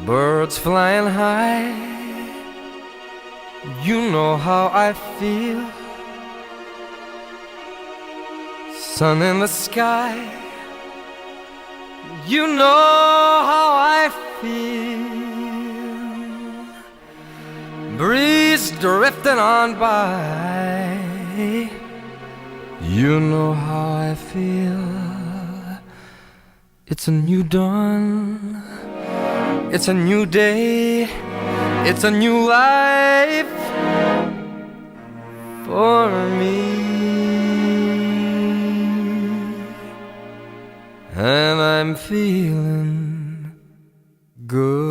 birds flying high. You know how I feel. Sun in the sky. You know how I feel. Breeze drifting on by. You know how I feel. It's a new dawn. It's a new day. It's a new life for me. And I'm feeling good.